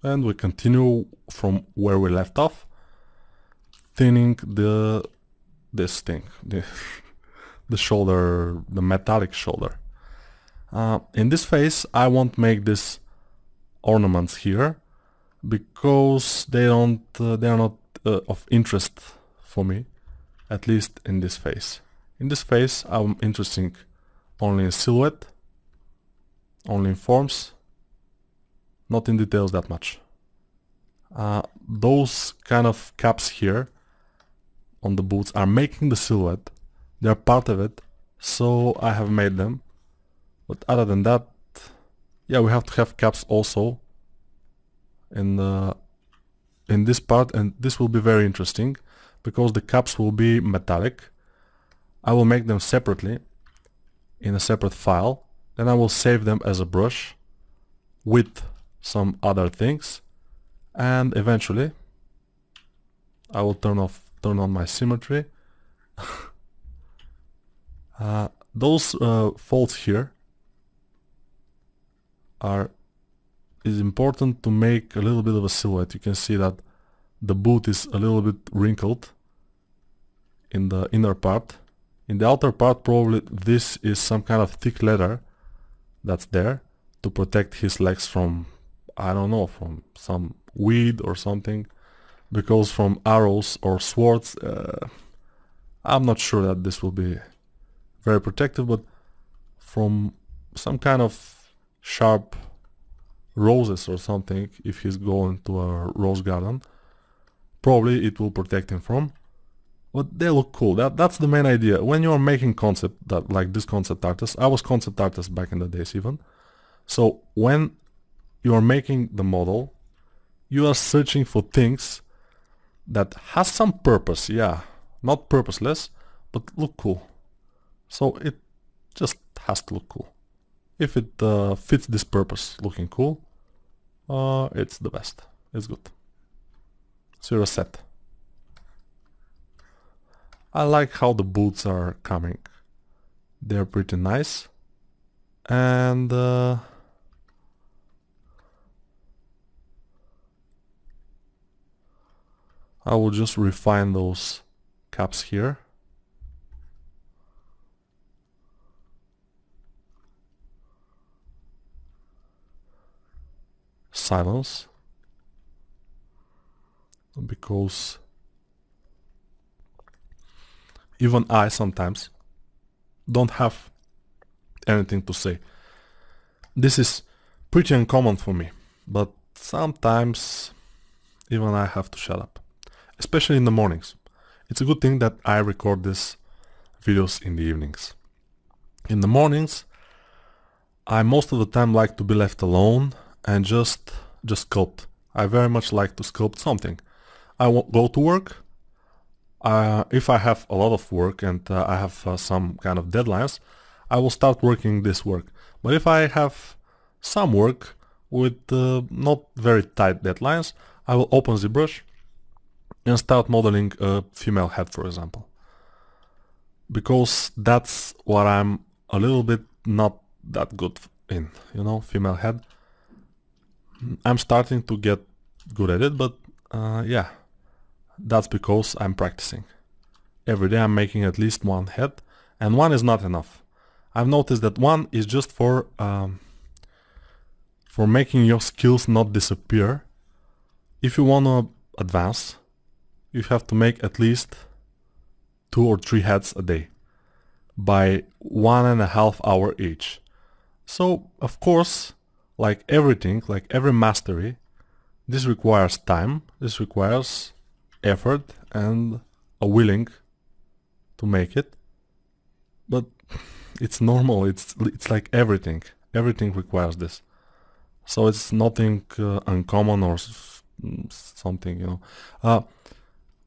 and we continue from where we left off, thinning this thing, the shoulder, the metallic shoulder. In this phase I won't make this ornaments here because they are not of interest for me, at least in this phase. In this phase I'm interested only in silhouette, only in forms, not in details that much. Those kind of caps here on the boots are making the silhouette, they're part of it, so I have made them. But other than that, yeah, we have to have caps also in this part, and this will be very interesting because the caps will be metallic. I will make them separately in a separate file, then I will save them as a brush with some other things, and eventually I will turn on my symmetry. Those folds here is important to make a little bit of a silhouette. You can see that the boot is a little bit wrinkled in the inner part. In the outer part, probably this is some kind of thick leather that's there to protect his legs from, I don't know, from some weed or something, because from arrows or swords, I'm not sure that this will be very protective, but from some kind of sharp roses or something, if he's going to a rose garden, probably it will protect him from. But they look cool. That's the main idea. When you are making concept, that like this concept artist, I was concept artist back in the days even. So when you are making the model, you are searching for things that has some purpose, yeah, not purposeless, but look cool. So it just has to look cool. If it fits this purpose, looking cool, it's the best. It's good. So you're set. I like how the boots are coming. They're pretty nice. And I will just refine those caps here. Silence, because even I sometimes don't have anything to say. This is pretty uncommon for me, but sometimes even I have to shut up, especially in the mornings. It's a good thing that I record these videos in the evenings. In the mornings I most of the time like to be left alone and just sculpt. I very much like to sculpt something. I won't go to work. If I have a lot of work and I have some kind of deadlines, I will start working this work. But if I have some work with not very tight deadlines, I will open the brush and start modeling a female head, for example. Because that's what I'm a little bit not that good in, you know, female head. I'm starting to get good at it, but yeah, that's because I'm practicing. Every day I'm making at least one head, and one is not enough. I've noticed that one is just for making your skills not disappear. If you want to advance, you have to make at least 2 or 3 heads a day by 1.5 hours each. So of course, like everything, like every mastery, this requires time, this requires effort and a willing to make it. But it's normal, it's like everything requires this. So it's nothing uncommon or something, you know.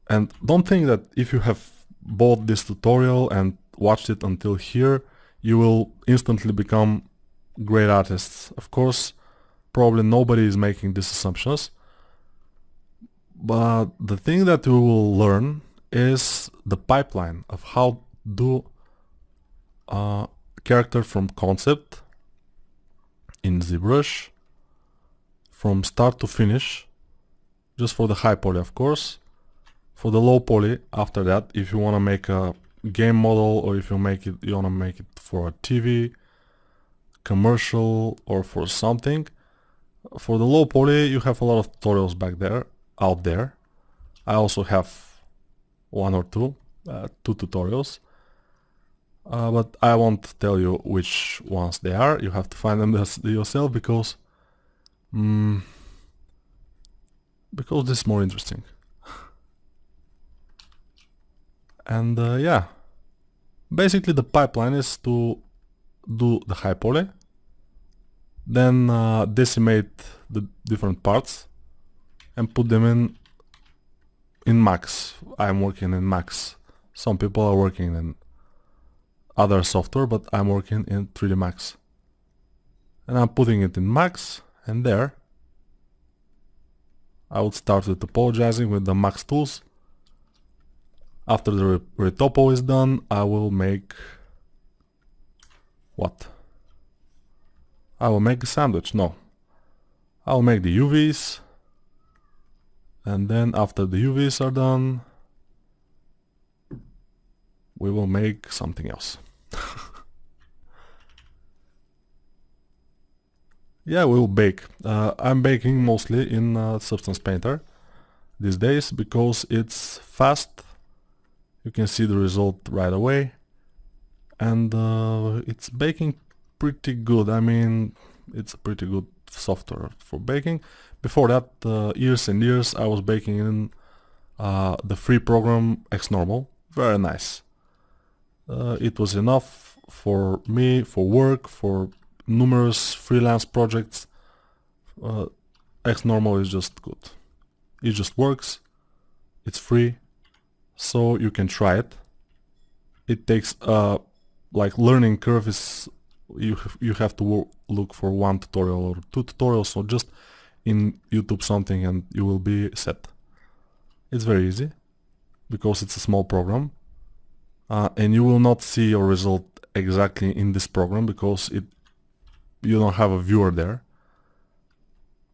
And don't think that if you have bought this tutorial and watched it until here, you will instantly become great artists. Of course, probably nobody is making these assumptions, but the thing that we will learn is the pipeline of how do character from concept in ZBrush, from start to finish, just for the high poly of course. For the low poly, after that, if you want to make a game model, or if you want to make it for a TV commercial or for something, for the low poly you have a lot of tutorials out there. I also have one or two tutorials, but I won't tell you which ones they are. You have to find them yourself, because this is more interesting. And yeah, basically the pipeline is to do the high poly, then decimate the different parts and put them in max. I'm working in max. Some people are working in other software, but I'm working in 3D Max. And I'm putting it in max, and there I would start with topologizing with the max tools. After the retopo is done, I will make what? I will make a sandwich. No, I will make the UVs, and then after the UVs are done, we will make something else. Yeah, we will bake. I'm baking mostly in Substance Painter these days because it's fast. You can see the result right away, and it's baking pretty good. I mean, it's a pretty good software for baking. Before that, years and years, I was baking in the free program XNormal. Very nice. It was enough for me, for work, for numerous freelance projects. XNormal is just good. It just works. It's free, so you can try it. It takes like learning curve is you have to look for one tutorial or two tutorials, so just in YouTube something and you will be set. It's very easy because it's a small program, and you will not see your result exactly in this program because you don't have a viewer there,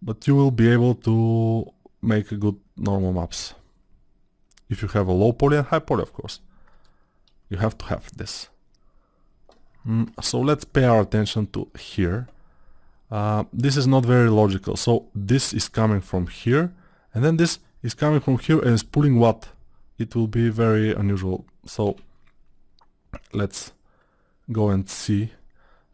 but you will be able to make a good normal maps if you have a low poly and high poly, of course. You have to have this. So let's pay our attention to here. This is not very logical. So this is coming from here, and then this is coming from here and is pulling what? It will be very unusual. So let's go and see.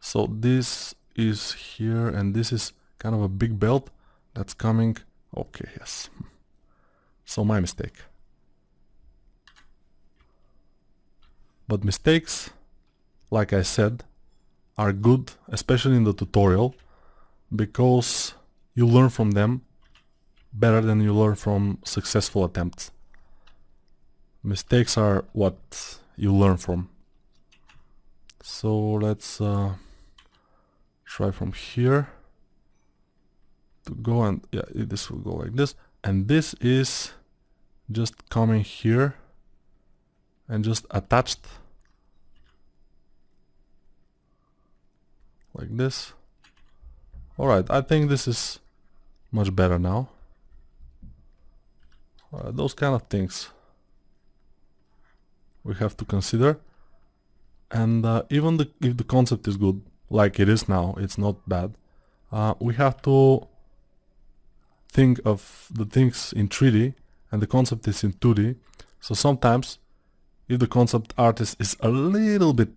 So this is here, and this is kind of a big belt that's coming. Okay, yes. So my mistake. But mistakes, like I said, are good, especially in the tutorial, because you learn from them better than you learn from successful attempts. Mistakes are what you learn from. So let's try from here to go, and yeah, this will go like this, and this is just coming here and just attached like this. Alright, I think this is much better now. Those kind of things we have to consider, and even if the concept is good, like it is now, it's not bad, we have to think of the things in 3D and the concept is in 2D. So sometimes if the concept artist is a little bit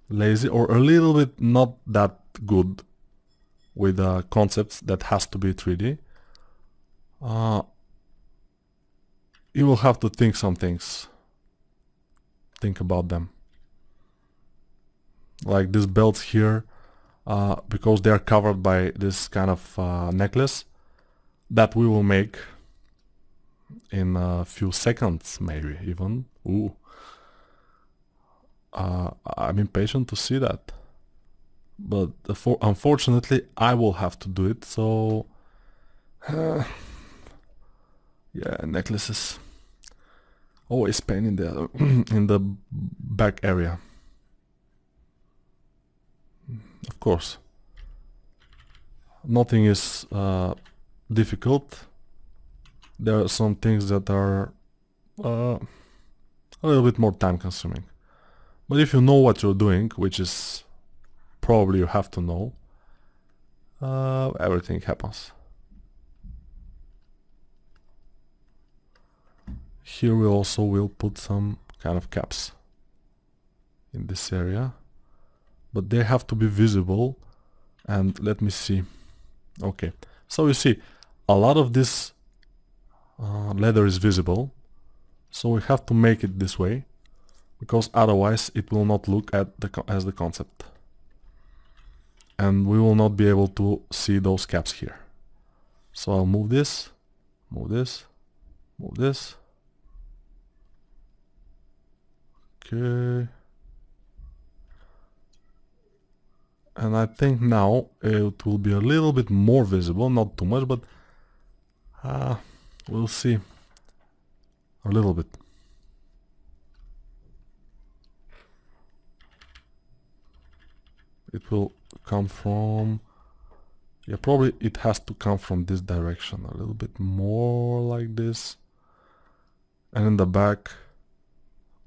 lazy or a little bit not that good with concepts that has to be 3D, you will have to think some things. Think about them. Like these belts here, because they are covered by this kind of necklace that we will make in a few seconds, maybe even. Ooh. I'm impatient to see that, but unfortunately I will have to do it. So yeah, necklaces always pain in the in the back area. Of course, nothing is difficult. There are some things that are a little bit more time consuming. But if you know what you're doing, which is probably you have to know, everything happens. Here we also will put some kind of caps in this area, but they have to be visible. And let me see. Okay, so you see a lot of this leather is visible, so we have to make it this way, because otherwise it will not look at as the concept, and we will not be able to see those caps here. So I'll move this, move this, move this. Okay. And I think now it will be a little bit more visible, not too much, but we'll see a little bit. It will come from, yeah, probably it has to come from this direction, a little bit more like this. And in the back,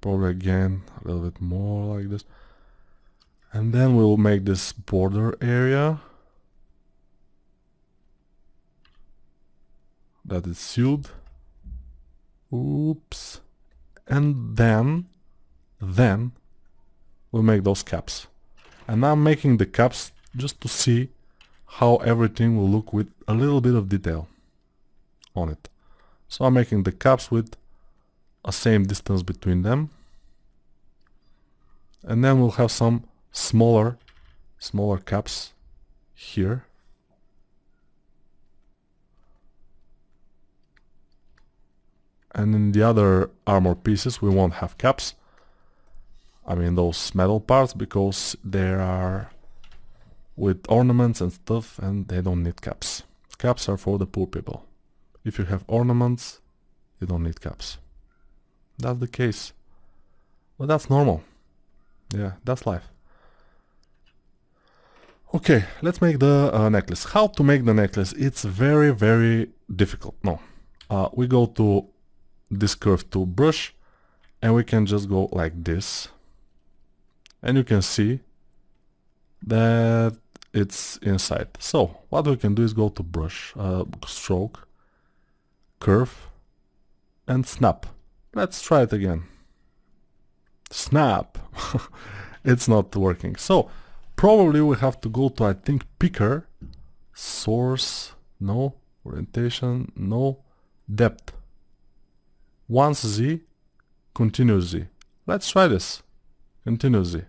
probably again a little bit more like this. And then we'll make this border area that is sewed. Oops. And then we'll make those caps. And I'm making the caps just to see how everything will look with a little bit of detail on it. So I'm making the caps with a same distance between them. And then we'll have some smaller caps here. And in the other armor pieces we won't have caps. I mean those metal parts, because they are with ornaments and stuff and they don't need caps. Caps are for the poor people. If you have ornaments, you don't need caps. That's the case. But that's normal. Yeah, that's life. Okay, let's make the necklace. How to make the necklace? It's very, very difficult. No. We go to this curve tool brush and we can just go like this. And you can see that it's inside. So what we can do is go to brush, stroke, curve, and snap. Let's try it again. Snap. It's not working. So probably we have to go to, I think, picker, source, no, orientation, no, depth. Once Z, continuous Z. Let's try this. Continuous Z.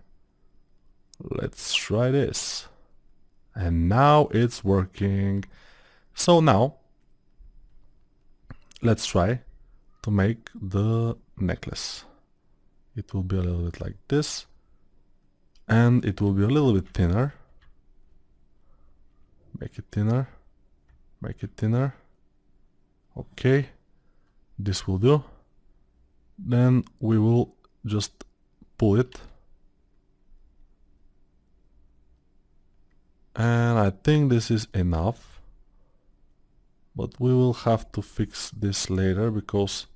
Let's try this. And now it's working. So now let's try to make the necklace. It will be a little bit like this, and it will be a little bit thinner. Make it thinner, make it thinner. Okay, this will do. Then we will just pull it, and I think this is enough, but we will have to fix this later, because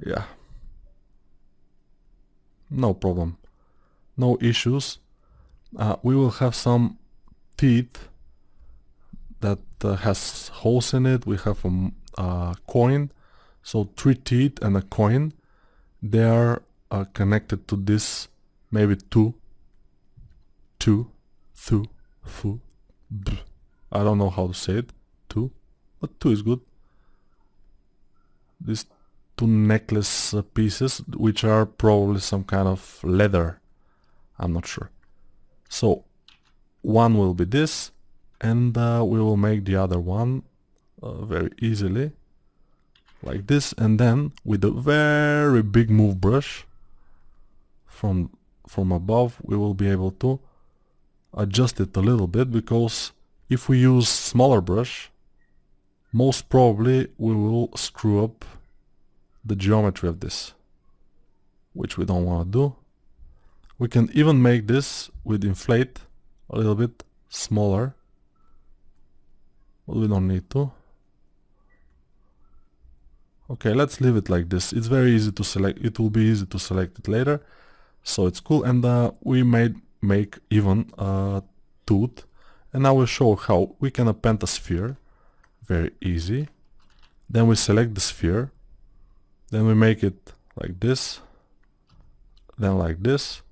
yeah, no problem, no issues. We will have some teeth that has holes in it. We have a coin, so 3 teeth and a coin. They are connected to this, maybe two, I don't know how to say it, 2, but 2 is good. These 2 necklace pieces, which are probably some kind of leather, I'm not sure. So one will be this, and we will make the other one very easily, like this, and then with a very big move brush from above we will be able to adjust it a little bit, because if we use smaller brush, most probably we will screw up the geometry of this, which we don't want to do. We can even make this with inflate a little bit smaller, but we don't need to. Okay, let's leave it like this. It's very easy to select. It will be easy to select it later, so it's cool. And we make even a tooth, and I will show how we can append a sphere. Very easy. Then we select the sphere, then we make it like this, then like this,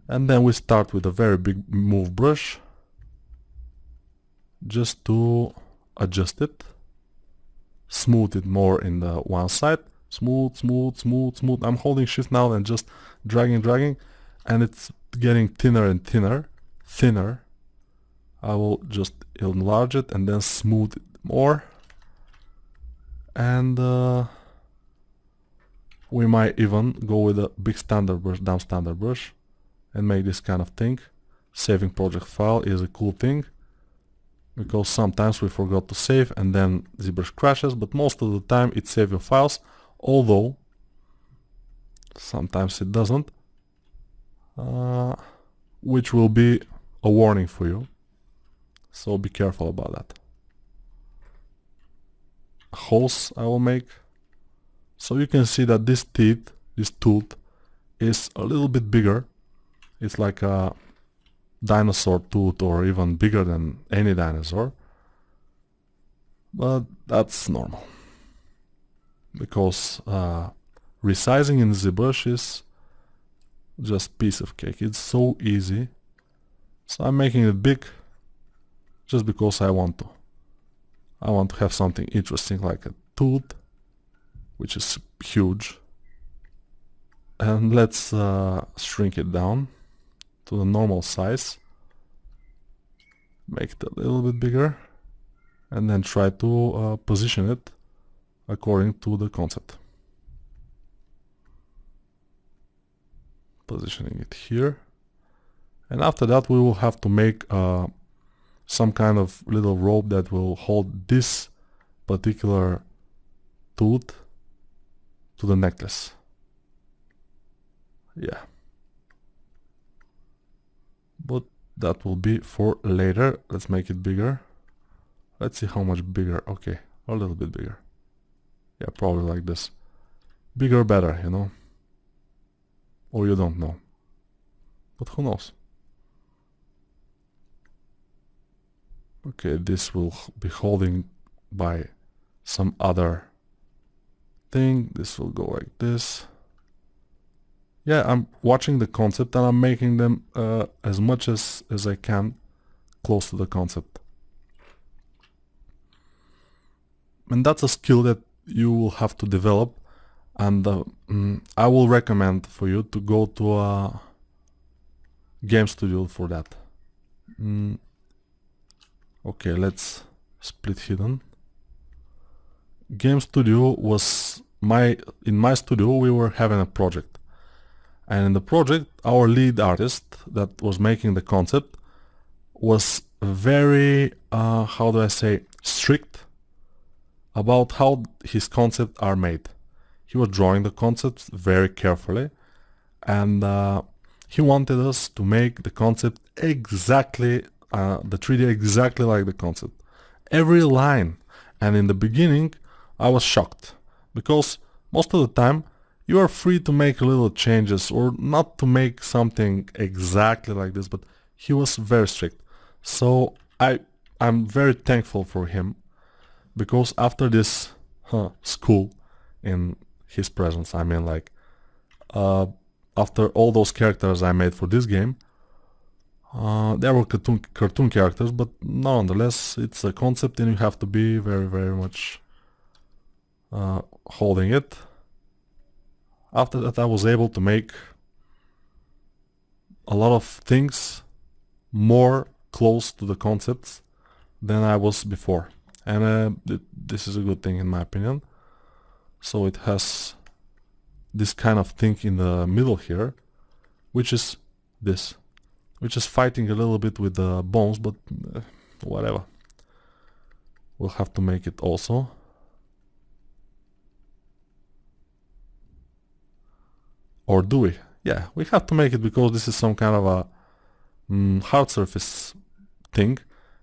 and then we start with a very big move brush just to adjust it, smooth it more in the one side, smooth, smooth, smooth, smooth. I'm holding shift now and just dragging, and it's getting thinner and thinner. I will just enlarge it and then smooth it more, and we might even go with a big standard brush, down standard brush, and make this kind of thing. Saving project file is a cool thing, because sometimes we forgot to save and then ZBrush crashes, but most of the time it saves your files, although sometimes it doesn't, which will be a warning for you, so be careful about that. Holes I will make, so you can see that this tooth is a little bit bigger. It's like a dinosaur tooth, or even bigger than any dinosaur, but that's normal, because resizing in ZBrush is just piece of cake. It's so easy, so I'm making it big just because I want to have something interesting like a tooth, which is huge. And let's shrink it down to the normal size, make it a little bit bigger, and then try to position it according to the concept. Positioning it here, and after that we will have to make some kind of little rope that will hold this particular tooth to the necklace. Yeah, but that will be for later. Let's make it bigger. Let's see how much bigger. Okay, a little bit bigger. Yeah, probably like this. Bigger better, you know, or you don't know, but who knows. Okay, this will be holding by some other thing. This will go like this. Yeah, I'm watching the concept and I'm making them as much as I can close to the concept. And that's a skill that you will have to develop, and I will recommend for you to go to a game studio for that. Okay, let's split hidden. Game studio was in my studio we were having a project, and in the project our lead artist that was making the concept was very how do I say, strict about how his concepts are made. He was drawing the concepts very carefully, and he wanted us to make the concept exactly the 3D exactly like the concept, every line. And in the beginning I was shocked, because most of the time you are free to make little changes or not to make something exactly like this, but he was very strict. So I'm very thankful for him, because after this school in his presence, I mean, like after all those characters I made for this game, there were cartoon characters, but nonetheless it's a concept and you have to be very, very much holding it. After that I was able to make a lot of things more close to the concepts than I was before, and this is a good thing in my opinion. So it has this kind of thing in the middle here, which is this, which is fighting a little bit with the bones, but whatever. We'll have to make it also. Or do we? Yeah, we have to make it, because this is some kind of a hard surface thing,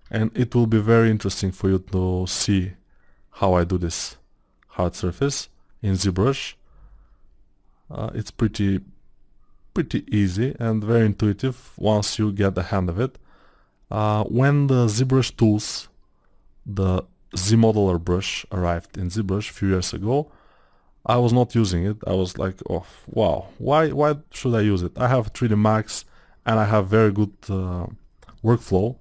and it will be very interesting for you to see how I do this hard surface in ZBrush. It's pretty easy and very intuitive once you get the hang of it. When the ZBrush tools, the Z-Modeler brush arrived in ZBrush a few years ago, I was not using it. I was like, oh wow, why should I use it? I have 3D Max and I have very good workflow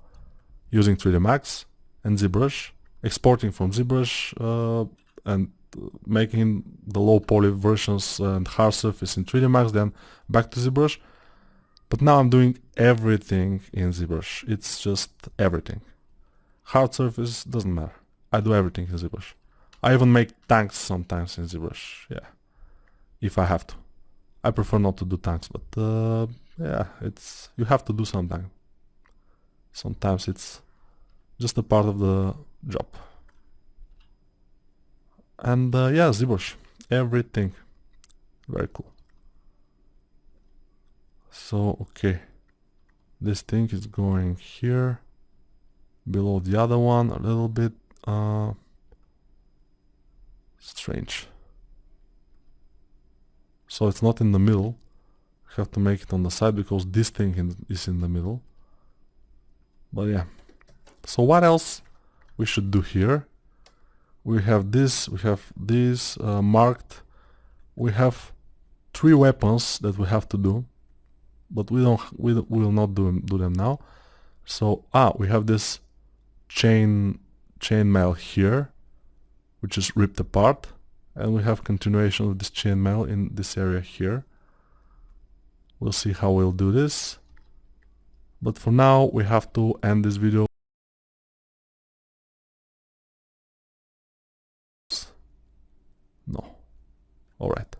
using 3D Max and ZBrush, exporting from ZBrush and making the low poly versions and hard surface in 3D Max, then back to ZBrush. But now I'm doing everything in ZBrush. It's just everything. Hard surface doesn't matter. I do everything in ZBrush. I even make tanks sometimes in ZBrush, yeah, if I have to. I prefer not to do tanks, but yeah, you have to do sometimes. Sometimes it's just a part of the job. And yeah, ZBrush, everything, very cool. So okay, this thing is going here, below the other one, a little bit strange. So it's not in the middle. I have to make it on the side because this thing is in the middle. But yeah. So what else we should do here? We have this marked. We have 3 weapons that we have to do, but we will not do them now. So we have this chainmail here, which is ripped apart, and we have continuation of this chainmail in this area here. We'll see how we'll do this, but for now we have to end this video. No. Alright.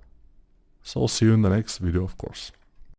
So see you in the next video, of course.